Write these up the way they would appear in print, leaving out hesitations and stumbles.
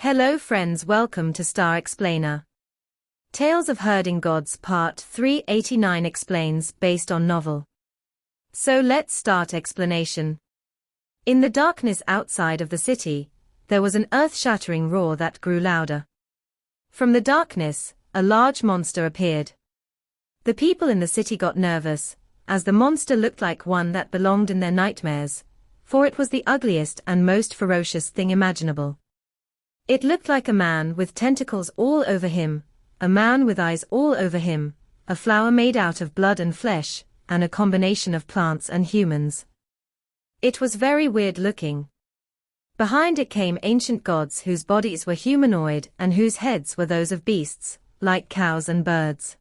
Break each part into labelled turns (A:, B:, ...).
A: Hello friends, welcome to Star Explainer. Tales of Herding Gods Part 389 explains based on novel. So let's start explanation. In the darkness outside of the city, there was an earth-shattering roar that grew louder. From the darkness, a large monster appeared. The people in the city got nervous, as the monster looked like one that belonged in their nightmares, for it was the ugliest and most ferocious thing imaginable. It looked like a man with tentacles all over him, a man with eyes all over him, a flower made out of blood and flesh, and a combination of plants and humans. It was very weird looking. Behind it came ancient gods whose bodies were humanoid and whose heads were those of beasts, like cows and birds.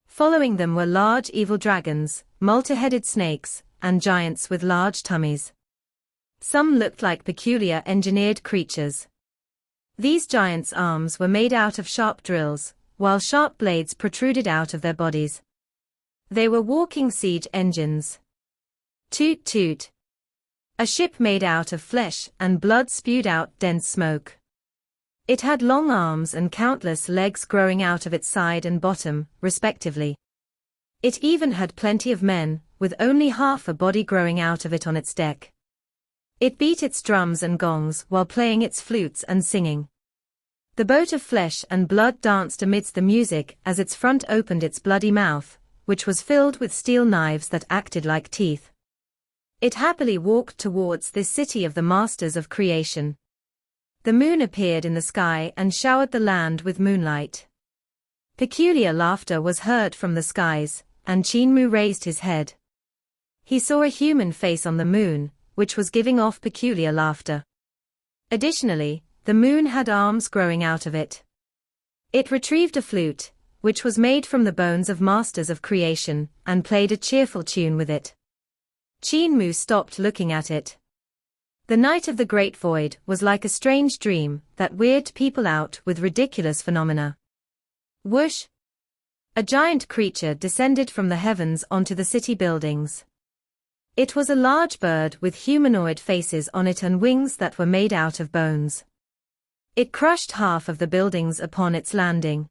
A: Following them were large evil dragons, multi-headed snakes, and giants with large tummies. Some looked like peculiar engineered creatures. These giants' arms were made out of sharp drills, while sharp blades protruded out of their bodies. They were walking siege engines. Toot toot. A ship made out of flesh and blood spewed out dense smoke. It had long arms and countless legs growing out of its side and bottom, respectively. It even had plenty of men, with only half a body growing out of it on its deck. It beat its drums and gongs while playing its flutes and singing. The boat of flesh and blood danced amidst the music as its front opened its bloody mouth, which was filled with steel knives that acted like teeth. It happily walked towards this city of the masters of creation. The moon appeared in the sky and showered the land with moonlight. Peculiar laughter was heard from the skies, and Qin Mu raised his head. He saw a human face on the moon, which was giving off peculiar laughter. Additionally, the moon had arms growing out of it. It retrieved a flute, which was made from the bones of masters of creation, and played a cheerful tune with it. Qin Mu stopped looking at it. The night of the Great Void was like a strange dream that weirded people out with ridiculous phenomena. Whoosh! A giant creature descended from the heavens onto the city buildings. It was a large bird with humanoid faces on it and wings that were made out of bones. It crushed half of the buildings upon its landing.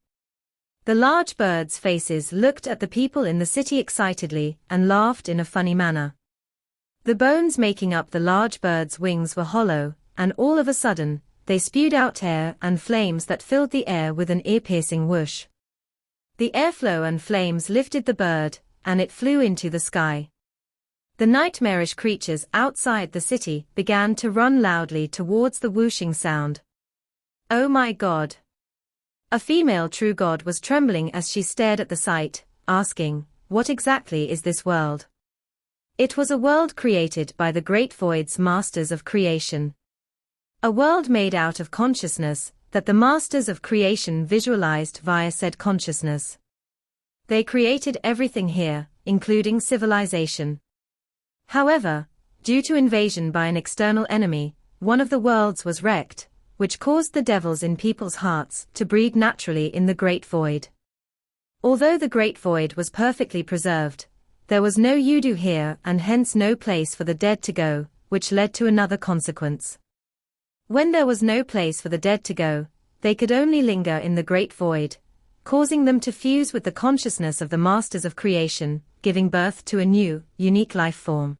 A: The large bird's faces looked at the people in the city excitedly and laughed in a funny manner. The bones making up the large bird's wings were hollow, and all of a sudden, they spewed out air and flames that filled the air with an ear-piercing whoosh. The airflow and flames lifted the bird, and it flew into the sky. The nightmarish creatures outside the city began to run loudly towards the whooshing sound. Oh my God! A female true god was trembling as she stared at the sight, asking, "What exactly is this world?" It was a world created by the Great Void's masters of creation. A world made out of consciousness that the masters of creation visualized via said consciousness. They created everything here, including civilization. However, due to invasion by an external enemy, one of the worlds was wrecked, which caused the devils in people's hearts to breed naturally in the Great Void. Although the Great Void was perfectly preserved, there was no Yudu here and hence no place for the dead to go, which led to another consequence. When there was no place for the dead to go, they could only linger in the Great Void, causing them to fuse with the consciousness of the masters of creation, giving birth to a new, unique life form.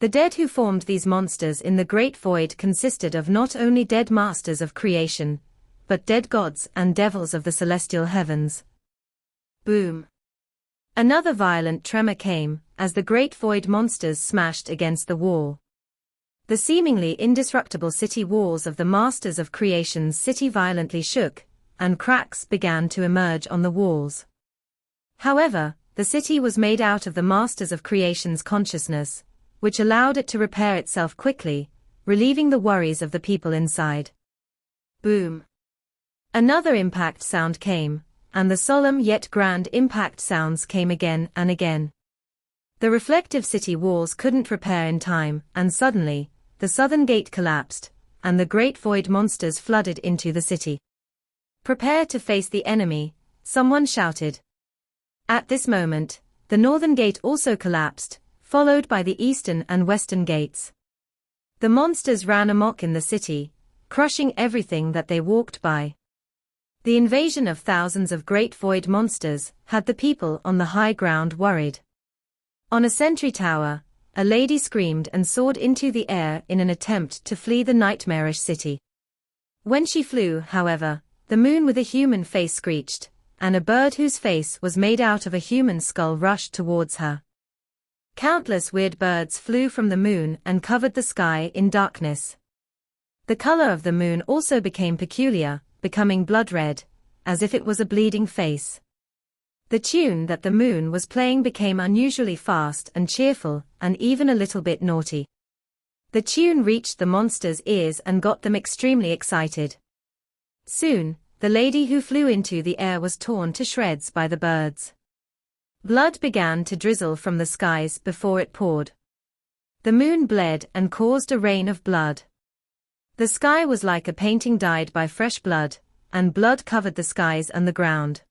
A: The dead who formed these monsters in the Great Void consisted of not only dead masters of creation, but dead gods and devils of the celestial heavens. Boom! Another violent tremor came, as the Great Void monsters smashed against the wall. The seemingly indestructible city walls of the masters of creation's city violently shook, and cracks began to emerge on the walls. However, the city was made out of the masters of creation's consciousness, which allowed it to repair itself quickly, relieving the worries of the people inside. Boom! Another impact sound came, and the solemn yet grand impact sounds came again and again. The reflective city walls couldn't repair in time, and suddenly, the southern gate collapsed, and the Great Void monsters flooded into the city. "Prepare to face the enemy," someone shouted. At this moment, the northern gate also collapsed, followed by the eastern and western gates. The monsters ran amok in the city, crushing everything that they walked by. The invasion of thousands of great void monsters had the people on the high ground worried. On a sentry tower, a lady screamed and soared into the air in an attempt to flee the nightmarish city. When she flew, however, the moon with a human face screeched, and a bird whose face was made out of a human skull rushed towards her. Countless weird birds flew from the moon and covered the sky in darkness. The color of the moon also became peculiar, becoming blood red, as if it was a bleeding face. The tune that the moon was playing became unusually fast and cheerful, and even a little bit naughty. The tune reached the monsters' ears and got them extremely excited. Soon, the lady who flew into the air was torn to shreds by the birds. Blood began to drizzle from the skies before it poured. The moon bled and caused a rain of blood. The sky was like a painting dyed by fresh blood, and blood covered the skies and the ground.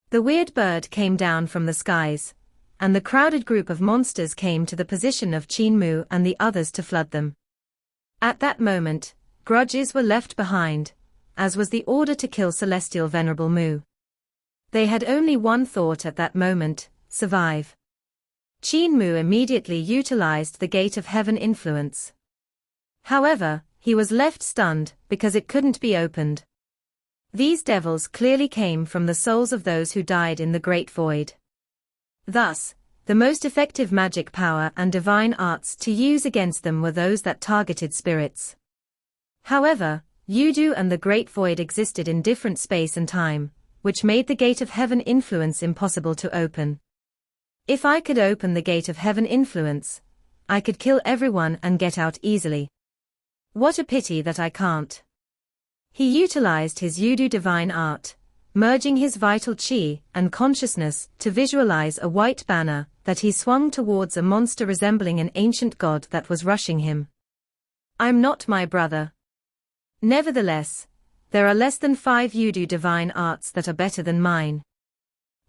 A: The weird bird came down from the skies, and the crowded group of monsters came to the position of Qin Mu and the others to flood them. At that moment, grudges were left behind, as was the order to kill Celestial Venerable Mu. They had only one thought at that moment: survive. Qin Mu immediately utilized the Gate of Heaven influence. However, he was left stunned because it couldn't be opened. These devils clearly came from the souls of those who died in the Great Void. Thus, the most effective magic power and divine arts to use against them were those that targeted spirits. However, Yudu and the Great Void existed in different space and time, which made the Gate of Heaven influence impossible to open. If I could open the Gate of Heaven influence, I could kill everyone and get out easily. What a pity that I can't. He utilized his Yudu divine art, merging his vital chi and consciousness to visualize a white banner that he swung towards a monster resembling an ancient god that was rushing him. I'm not my brother. Nevertheless, there are less than 5 Yudu divine arts that are better than mine.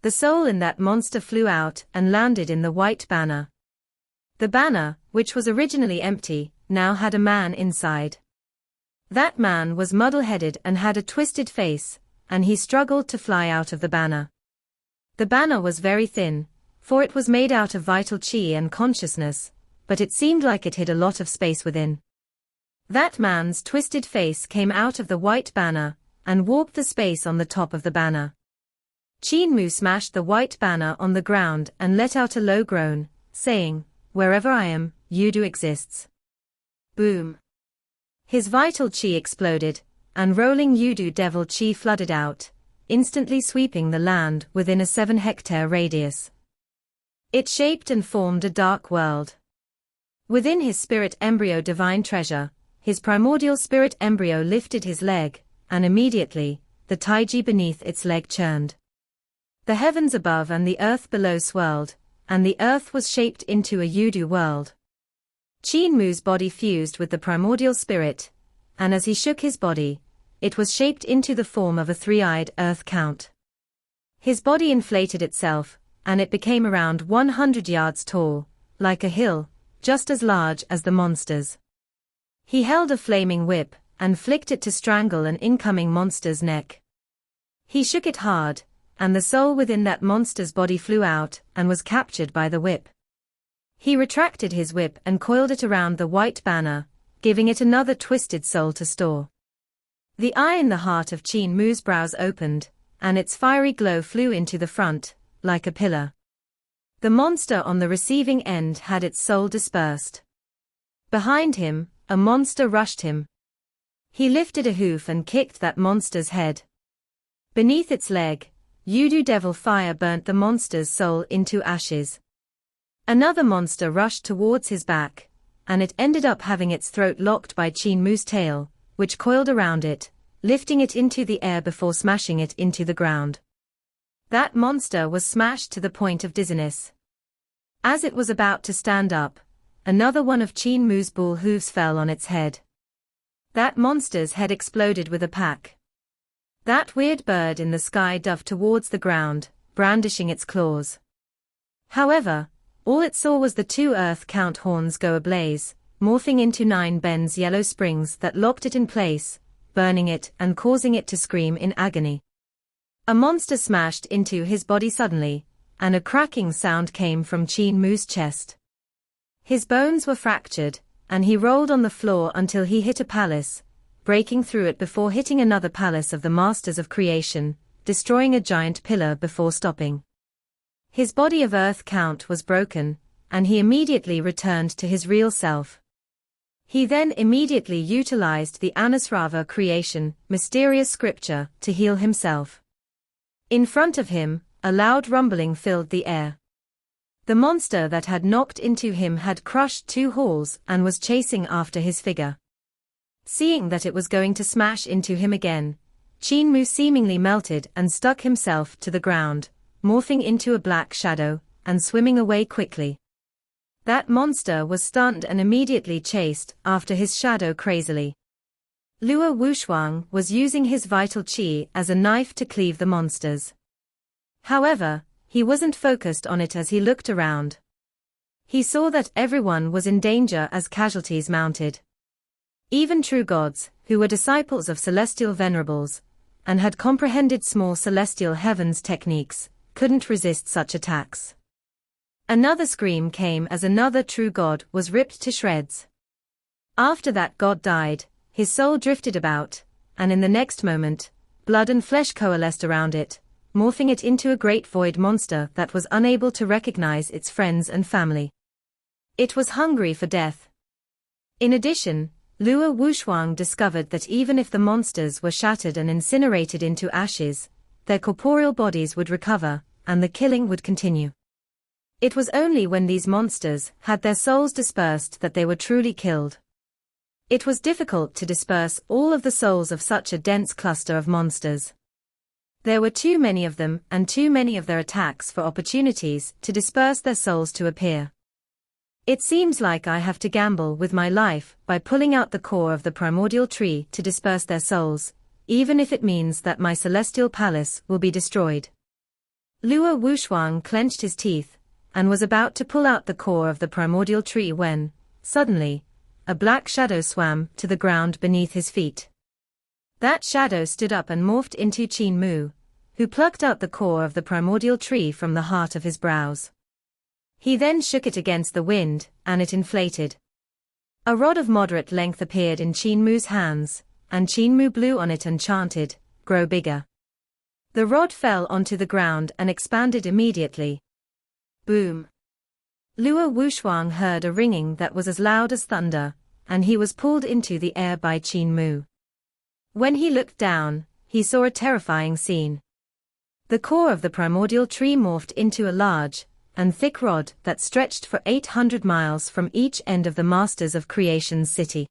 A: The soul in that monster flew out and landed in the white banner. The banner, which was originally empty, now had a man inside. That man was muddle-headed and had a twisted face, and he struggled to fly out of the banner. The banner was very thin, for it was made out of vital chi and consciousness, but it seemed like it hid a lot of space within. That man's twisted face came out of the white banner, and warped the space on the top of the banner. Qin Mu smashed the white banner on the ground and let out a low groan, saying, "Wherever I am, Yudu exists." Boom. His vital chi exploded, and rolling Yudu devil chi flooded out, instantly sweeping the land within a 7-hectare radius. It shaped and formed a dark world. Within his spirit embryo divine treasure, his primordial spirit embryo lifted his leg, and immediately, the taiji beneath its leg churned. The heavens above and the earth below swirled, and the earth was shaped into a Yudu world. Qin Mu's body fused with the primordial spirit, and as he shook his body, it was shaped into the form of a 3-eyed earth count. His body inflated itself, and it became around 100 yards tall, like a hill, just as large as the monsters. He held a flaming whip, and flicked it to strangle an incoming monster's neck. He shook it hard, and the soul within that monster's body flew out, and was captured by the whip. He retracted his whip and coiled it around the white banner, giving it another twisted soul to store. The eye in the heart of Qin Mu's brows opened, and its fiery glow flew into the front, like a pillar. The monster on the receiving end had its soul dispersed. Behind him, a monster rushed him. He lifted a hoof and kicked that monster's head. Beneath its leg, Yudu devil fire burnt the monster's soul into ashes. Another monster rushed towards his back, and it ended up having its throat locked by Qin Mu's tail, which coiled around it, lifting it into the air before smashing it into the ground. That monster was smashed to the point of dizziness. As it was about to stand up, another one of Qin Mu's bull hooves fell on its head. That monster's head exploded with a pack. That weird bird in the sky dove towards the ground, brandishing its claws. However, all it saw was the 2 earth count horns go ablaze, morphing into 9 Ben's yellow springs that locked it in place, burning it and causing it to scream in agony. A monster smashed into his body suddenly, and a cracking sound came from Qin Mu's chest. His bones were fractured, and he rolled on the floor until he hit a palace, breaking through it before hitting another palace of the Masters of Creation, destroying a giant pillar before stopping. His body of earth count was broken, and he immediately returned to his real self. He then immediately utilized the Anusrava creation, mysterious scripture, to heal himself. In front of him, a loud rumbling filled the air. The monster that had knocked into him had crushed 2 halls and was chasing after his figure. Seeing that it was going to smash into him again, Qin Mu seemingly melted and stuck himself to the ground, morphing into a black shadow, and swimming away quickly. That monster was stunned and immediately chased after his shadow crazily. Luo Wushuang was using his vital qi as a knife to cleave the monsters. However, he wasn't focused on it as he looked around. He saw that everyone was in danger as casualties mounted. Even true gods, who were disciples of celestial venerables, and had comprehended small celestial heavens techniques, couldn't resist such attacks. Another scream came as another true god was ripped to shreds. After that god died, his soul drifted about, and in the next moment, blood and flesh coalesced around it, morphing it into a great void monster that was unable to recognize its friends and family. It was hungry for death. In addition, Luo Wushuang discovered that even if the monsters were shattered and incinerated into ashes, their corporeal bodies would recover, and the killing would continue. It was only when these monsters had their souls dispersed that they were truly killed. It was difficult to disperse all of the souls of such a dense cluster of monsters. There were too many of them and too many of their attacks for opportunities to disperse their souls to appear. It seems like I have to gamble with my life by pulling out the core of the primordial tree to disperse their souls, even if it means that my celestial palace will be destroyed. Luo Wushuang clenched his teeth, and was about to pull out the core of the primordial tree when, suddenly, a black shadow swam to the ground beneath his feet. That shadow stood up and morphed into Qin Mu, who plucked out the core of the primordial tree from the heart of his brows. He then shook it against the wind, and it inflated. A rod of moderate length appeared in Qin Mu's hands, and Qin Mu blew on it and chanted, "Grow bigger." The rod fell onto the ground and expanded immediately. Boom! Luo Wushuang heard a ringing that was as loud as thunder, and he was pulled into the air by Qin Mu. When he looked down, he saw a terrifying scene. The core of the primordial tree morphed into a large and thick rod that stretched for 800 miles from each end of the Masters of Creation's city.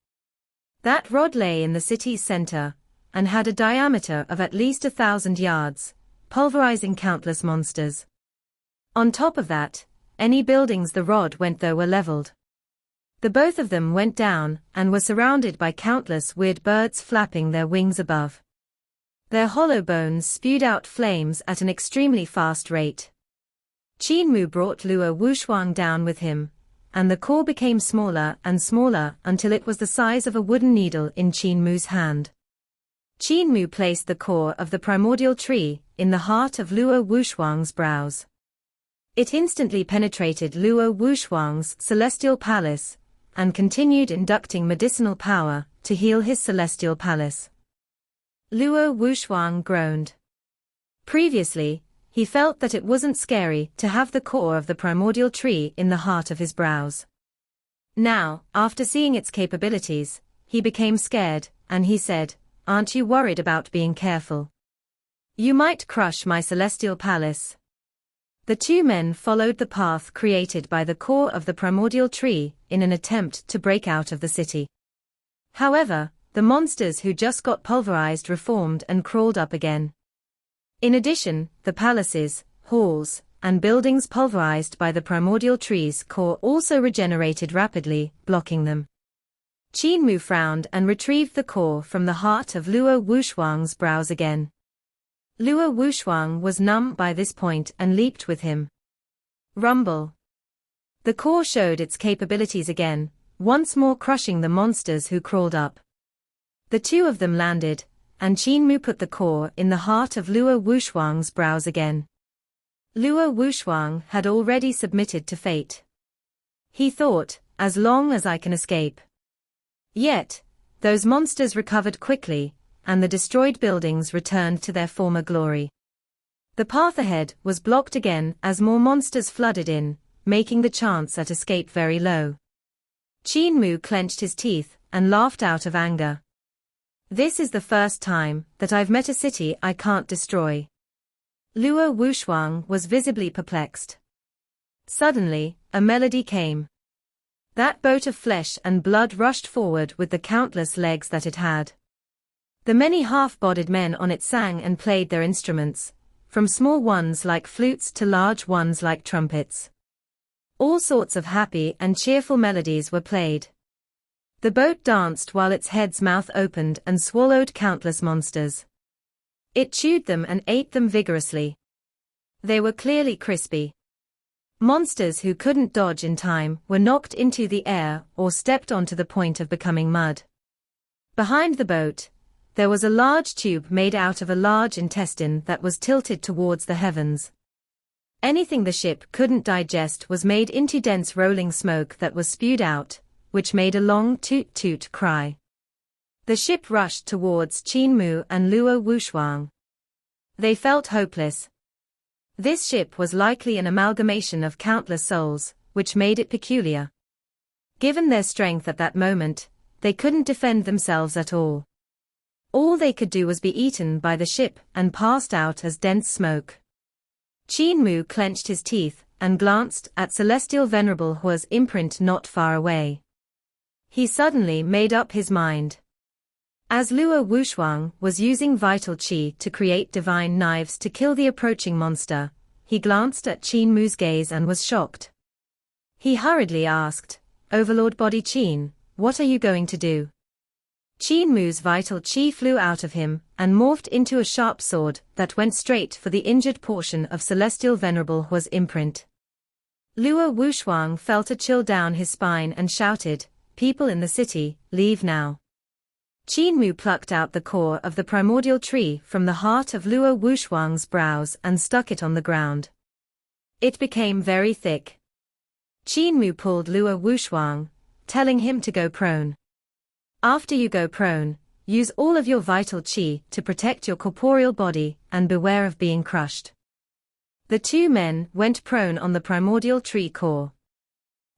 A: That rod lay in the city's center, and had a diameter of at least 1,000 yards, pulverizing countless monsters. On top of that, any buildings the rod went through were leveled. The both of them went down and were surrounded by countless weird birds flapping their wings above. Their hollow bones spewed out flames at an extremely fast rate. Qin Mu brought Luo Wushuang down with him, and the core became smaller and smaller until it was the size of a wooden needle in Qin Mu's hand. Qin Mu placed the core of the primordial tree in the heart of Luo Wushuang's brows. It instantly penetrated Luo Wushuang's celestial palace, and continued inducting medicinal power to heal his celestial palace. Luo Wushuang groaned. Previously, he felt that it wasn't scary to have the core of the primordial tree in the heart of his brows. Now, after seeing its capabilities, he became scared, and he said, "Aren't you worried about being careful? You might crush my celestial palace." The 2 men followed the path created by the core of the primordial tree in an attempt to break out of the city. However, the monsters who just got pulverized reformed and crawled up again. In addition, the palaces, halls, and buildings pulverized by the primordial tree's core also regenerated rapidly, blocking them. Qin Mu frowned and retrieved the core from the heart of Luo Wushuang's brows again. Luo Wushuang was numb by this point and leaped with him. Rumble. The core showed its capabilities again, once more crushing the monsters who crawled up. The two of them landed, and Qin Mu put the core in the heart of Luo Wushuang's brows again. Luo Wushuang had already submitted to fate. He thought, as long as I can escape. Yet, those monsters recovered quickly, and the destroyed buildings returned to their former glory. The path ahead was blocked again as more monsters flooded in, making the chance at escape very low. Qin Mu clenched his teeth and laughed out of anger. This is the first time that I've met a city I can't destroy. Luo Wushuang was visibly perplexed. Suddenly, a melody came. That boat of flesh and blood rushed forward with the countless legs that it had. The many half-bodied men on it sang and played their instruments, from small ones like flutes to large ones like trumpets. All sorts of happy and cheerful melodies were played. The boat danced while its head's mouth opened and swallowed countless monsters. It chewed them and ate them vigorously. They were clearly crispy. Monsters who couldn't dodge in time were knocked into the air or stepped onto the point of becoming mud. Behind the boat, there was a large tube made out of a large intestine that was tilted towards the heavens. Anything the ship couldn't digest was made into dense rolling smoke that was spewed out, which made a long toot-toot cry. The ship rushed towards Qin Mu and Luo Wushuang. They felt hopeless. This ship was likely an amalgamation of countless souls, which made it peculiar. Given their strength at that moment, they couldn't defend themselves at all. All they could do was be eaten by the ship and passed out as dense smoke. Qin Mu clenched his teeth and glanced at Celestial Venerable Hua's imprint not far away. He suddenly made up his mind. As Luo Wushuang was using vital qi to create divine knives to kill the approaching monster, he glanced at Qin Mu's gaze and was shocked. He hurriedly asked, "Overlord Body Qin, what are you going to do?" Qin Mu's vital qi flew out of him and morphed into a sharp sword that went straight for the injured portion of Celestial Venerable Hua's imprint. Luo Wushuang felt a chill down his spine and shouted, "People in the city, leave now." Qin Mu plucked out the core of the primordial tree from the heart of Luo Wushuang's brows and stuck it on the ground. It became very thick. Qin Mu pulled Luo Wushuang, telling him to go prone. After you go prone, use all of your vital qi to protect your corporeal body and beware of being crushed. The two men went prone on the primordial tree core.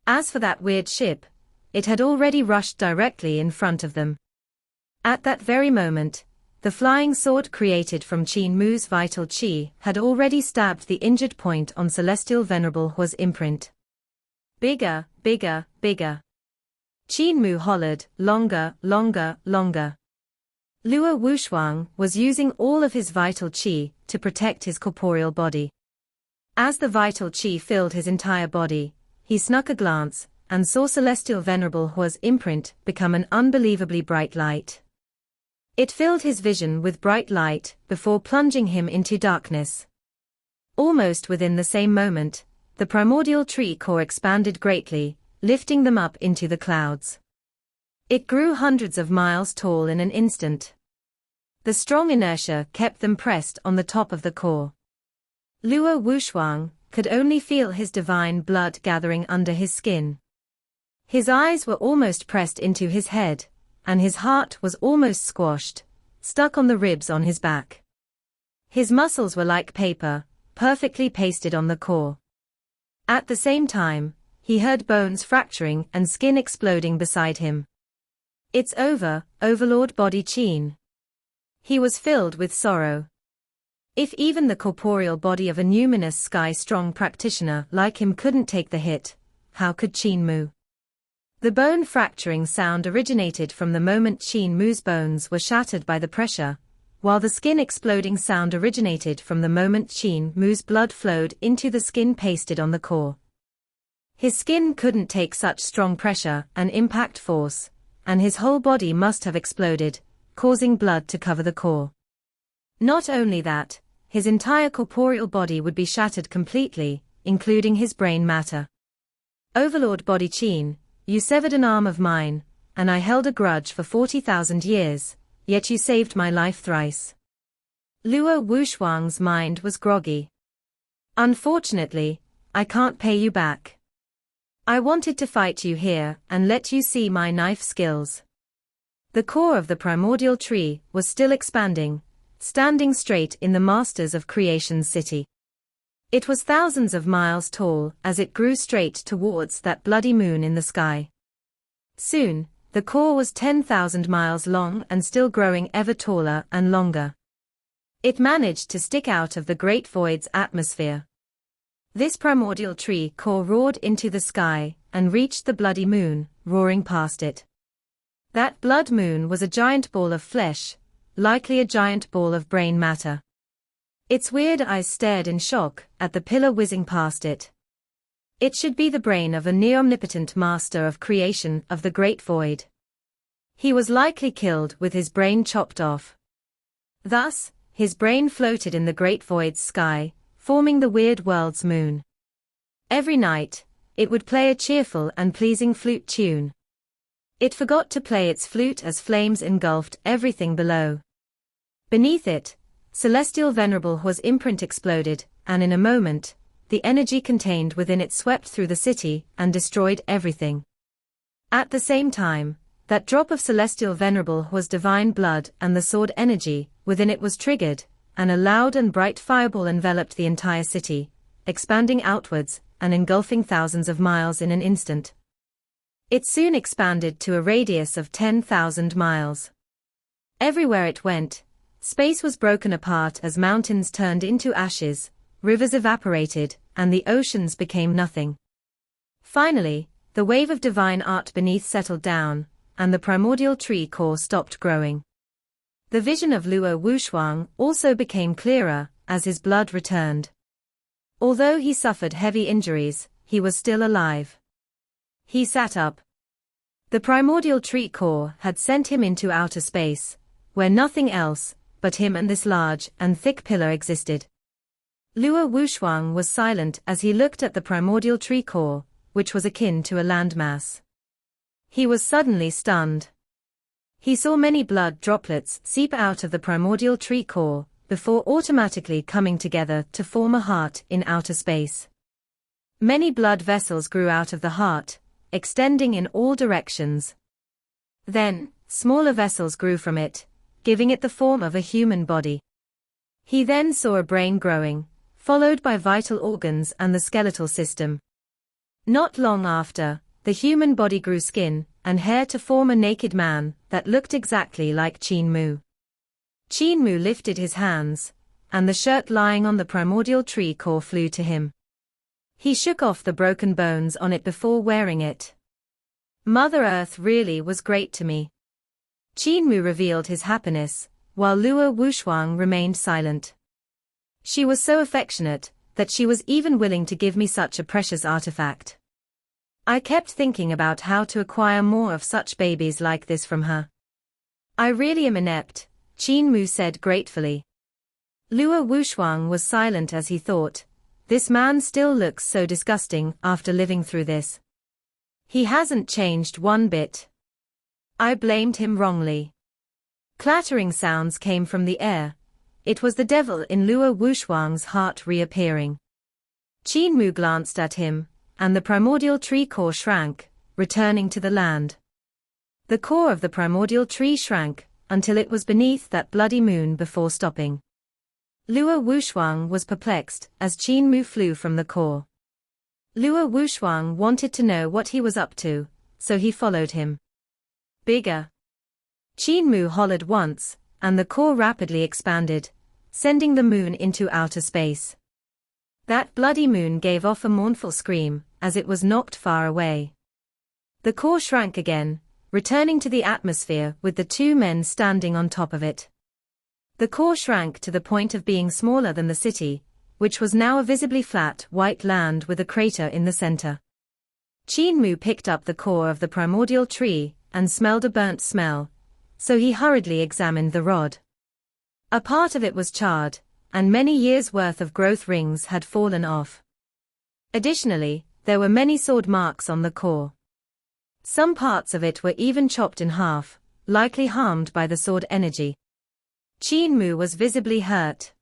A: As for that weird ship, it had already rushed directly in front of them. At that very moment, the flying sword created from Qin Mu's vital qi had already stabbed the injured point on Celestial Venerable Hua's imprint. Bigger, bigger, bigger. Qin Mu hollered, "Longer, longer, longer." Luo Wushuang was using all of his vital qi to protect his corporeal body. As the vital qi filled his entire body, he snuck a glance and saw Celestial Venerable Hua's imprint become an unbelievably bright light. It filled his vision with bright light before plunging him into darkness. Almost within the same moment, the primordial tree core expanded greatly, lifting them up into the clouds. It grew hundreds of miles tall in an instant. The strong inertia kept them pressed on the top of the core. Luo Wushuang could only feel his divine blood gathering under his skin. His eyes were almost pressed into his head, and his heart was almost squashed, stuck on the ribs on his back. His muscles were like paper, perfectly pasted on the core. At the same time, he heard bones fracturing and skin exploding beside him. "It's over, Overlord Body Qin." He was filled with sorrow. If even the corporeal body of a numinous sky-strong practitioner like him couldn't take the hit, how could Qin Mu? The bone fracturing sound originated from the moment Qin Mu's bones were shattered by the pressure, while the skin exploding sound originated from the moment Qin Mu's blood flowed into the skin pasted on the core. His skin couldn't take such strong pressure and impact force, and his whole body must have exploded, causing blood to cover the core. Not only that, his entire corporeal body would be shattered completely, including his brain matter. "Overlord Body Qin, you severed an arm of mine, and I held a grudge for 40,000 years, yet you saved my life thrice. Luo Wuxuang's mind was groggy. Unfortunately, I can't pay you back. I wanted to fight you here and let you see my knife skills. The core of the primordial tree was still expanding, standing straight in the Masters of Creation's city. It was thousands of miles tall as it grew straight towards that bloody moon in the sky. Soon, the core was 10,000 miles long and still growing ever taller and longer. It managed to stick out of the great void's atmosphere. This primordial tree core roared into the sky and reached the bloody moon, roaring past it. That blood moon was a giant ball of flesh, likely a giant ball of brain matter. Its weird eyes stared in shock at the pillar whizzing past it. It should be the brain of a near-omnipotent master of creation of the great void. He was likely killed with his brain chopped off. Thus, his brain floated in the great void's sky, forming the weird world's moon. Every night, it would play a cheerful and pleasing flute tune. It forgot to play its flute as flames engulfed everything below. Beneath it, celestial venerable Hua's imprint exploded, and in a moment, the energy contained within it swept through the city and destroyed everything. At the same time, that drop of celestial venerable Hua's divine blood and the sword energy within it was triggered, and a loud and bright fireball enveloped the entire city, expanding outwards and engulfing thousands of miles in an instant. It soon expanded to a radius of 10,000 miles. Everywhere it went, space was broken apart as mountains turned into ashes, rivers evaporated, and the oceans became nothing. Finally, the wave of divine art beneath settled down, and the primordial tree core stopped growing. The vision of Luo Wuxuang also became clearer as his blood returned. Although he suffered heavy injuries, he was still alive. He sat up. The primordial tree core had sent him into outer space, where nothing else but him and this large and thick pillar existed. Luo Wuxuang was silent as he looked at the primordial tree core, which was akin to a landmass. He was suddenly stunned. He saw many blood droplets seep out of the primordial tree core, before automatically coming together to form a heart in outer space. Many blood vessels grew out of the heart, extending in all directions. Then, smaller vessels grew from it, giving it the form of a human body. He then saw a brain growing, followed by vital organs and the skeletal system. Not long after, the human body grew skin and hair to form a naked man that looked exactly like Qin Mu. Qin Mu lifted his hands, and the shirt lying on the primordial tree core flew to him. He shook off the broken bones on it before wearing it. Mother Earth really was great to me. Qin Mu revealed his happiness, while Luo Wuxuang remained silent. She was so affectionate that she was even willing to give me such a precious artifact. I kept thinking about how to acquire more of such babies like this from her. I really am inept, Qin Mu said gratefully. Luo Wuxuang was silent as he thought, this man still looks so disgusting after living through this. He hasn't changed one bit. I blamed him wrongly. Clattering sounds came from the air. It was the devil in Luo Wuxuang's heart reappearing. Qin Mu glanced at him, and the primordial tree core shrank, returning to the land. The core of the primordial tree shrank, until it was beneath that bloody moon before stopping. Luo Wuxuang was perplexed as Qin Mu flew from the core. Luo Wuxuang wanted to know what he was up to, so he followed him. Bigger. Qin Mu hollered once, and the core rapidly expanded, sending the moon into outer space. That bloody moon gave off a mournful scream as it was knocked far away. The core shrank again, returning to the atmosphere with the two men standing on top of it. The core shrank to the point of being smaller than the city, which was now a visibly flat white land with a crater in the center. Qin Mu picked up the core of the primordial tree and smelled a burnt smell, so he hurriedly examined the rod. A part of it was charred, and many years' worth of growth rings had fallen off. Additionally, there were many sword marks on the core. Some parts of it were even chopped in half, likely harmed by the sword energy. Qin Mu was visibly hurt.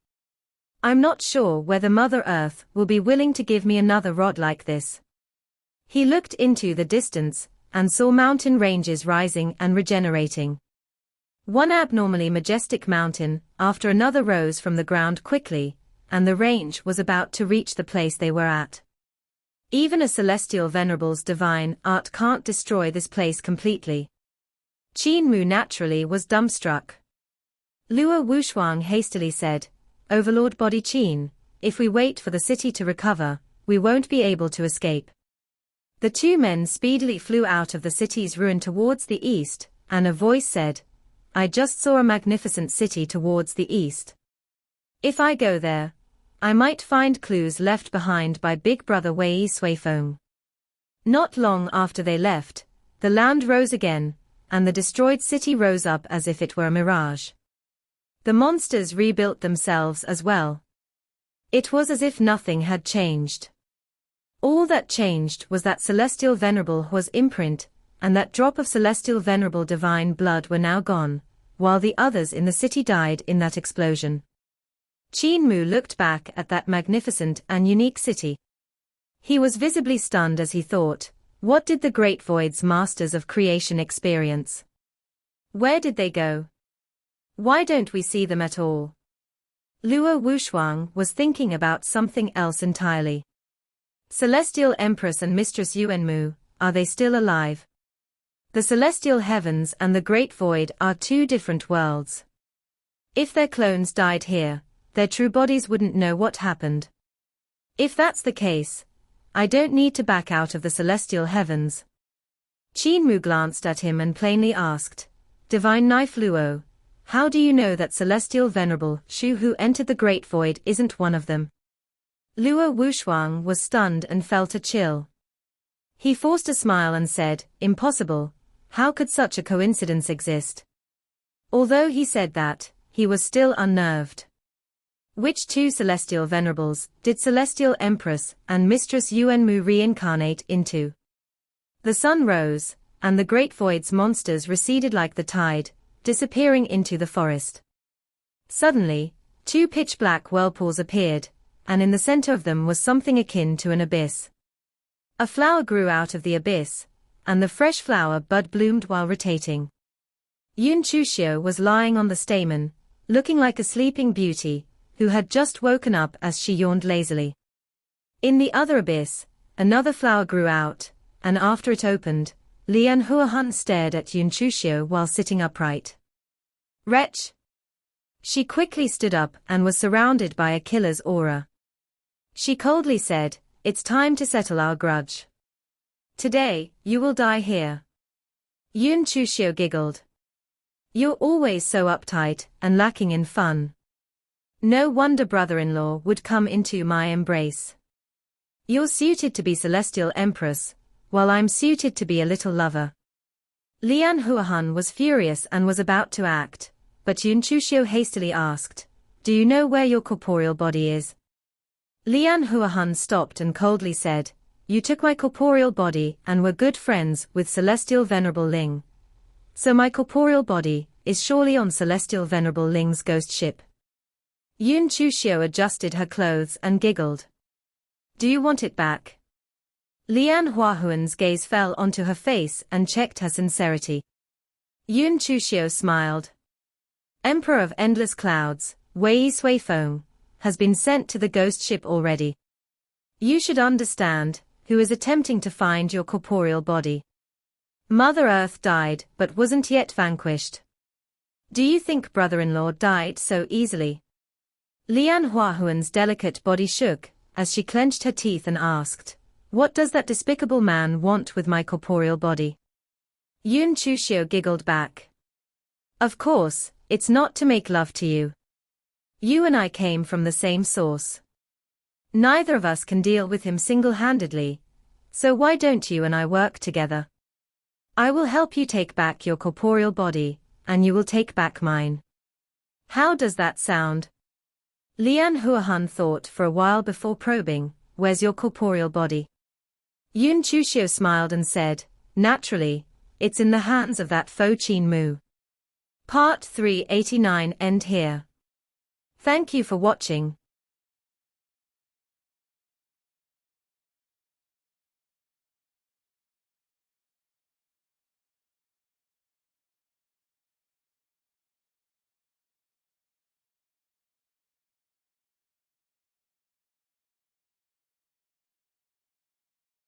A: I'm not sure whether Mother Earth will be willing to give me another rod like this. He looked into the distance and saw mountain ranges rising and regenerating. One abnormally majestic mountain after another rose from the ground quickly, and the range was about to reach the place they were at. Even a celestial venerable's divine art can't destroy this place completely. Qin Mu naturally was dumbstruck. Luo Wushuang hastily said, Overlord Body Qin, if we wait for the city to recover, we won't be able to escape. The two men speedily flew out of the city's ruin towards the east, and a voice said, I just saw a magnificent city towards the east. If I go there, I might find clues left behind by Big Brother Wei Suifeng. Not long after they left, the land rose again, and the destroyed city rose up as if it were a mirage. The monsters rebuilt themselves as well. It was as if nothing had changed. All that changed was that Celestial Venerable was imprint, and that drop of Celestial Venerable divine blood were now gone, while the others in the city died in that explosion. Qin Mu looked back at that magnificent and unique city. He was visibly stunned as he thought, what did the Great Void's masters of creation experience? Where did they go? Why don't we see them at all? Luo Wushuang was thinking about something else entirely. Celestial Empress and Mistress Yuanmu, are they still alive? The celestial heavens and the Great Void are two different worlds. If their clones died here, their true bodies wouldn't know what happened. If that's the case, I don't need to back out of the celestial heavens. Qin Mu glanced at him and plainly asked, Divine Knife Luo, how do you know that Celestial Venerable Shu who entered the Great Void isn't one of them? Luo Wushuang was stunned and felt a chill. He forced a smile and said, Impossible, how could such a coincidence exist? Although he said that, he was still unnerved. Which two Celestial Venerables did Celestial Empress and Mistress Yuanmu reincarnate into? The sun rose, and the Great Void's monsters receded like the tide, disappearing into the forest. Suddenly, two pitch-black whirlpools appeared, and in the center of them was something akin to an abyss. A flower grew out of the abyss, and the fresh flower bud bloomed while rotating. Yun Chuxiu was lying on the stamen, looking like a sleeping beauty, who had just woken up as she yawned lazily. In the other abyss, another flower grew out, and after it opened, Lian Huahan stared at Yun Chuxiu while sitting upright. Wretch! She quickly stood up and was surrounded by a killer's aura. She coldly said, It's time to settle our grudge. Today, you will die here. Yun Chuxiu giggled. You're always so uptight and lacking in fun. No wonder brother-in-law would come into my embrace. You're suited to be Celestial Empress, while I'm suited to be a little lover. Lian Huahan was furious and was about to act, but Yun Chuxiu hastily asked, Do you know where your corporeal body is? Lian Huahan stopped and coldly said, You took my corporeal body and were good friends with Celestial Venerable Ling. So my corporeal body is surely on Celestial Venerable Ling's ghost ship. Yun Chuxiu adjusted her clothes and giggled. Do you want it back? Lian Huahuan's gaze fell onto her face and checked her sincerity. Yun Chuxiu smiled. Emperor of Endless Clouds, Wei Suifeng, has been sent to the ghost ship already. You should understand, who is attempting to find your corporeal body. Mother Earth died but wasn't yet vanquished. Do you think brother-in-law died so easily? Lian Huahuan's delicate body shook, as she clenched her teeth and asked, What does that despicable man want with my corporeal body? Yun Chuxiu giggled back. Of course, it's not to make love to you. You and I came from the same source. Neither of us can deal with him single-handedly, so why don't you and I work together? I will help you take back your corporeal body, and you will take back mine. How does that sound? Lian Huahan thought for a while before probing, Where's your corporeal body? Yun Chuxiu smiled and said, Naturally, it's in the hands of that faux Qin Mu. Part 389 end here. Thank you for watching.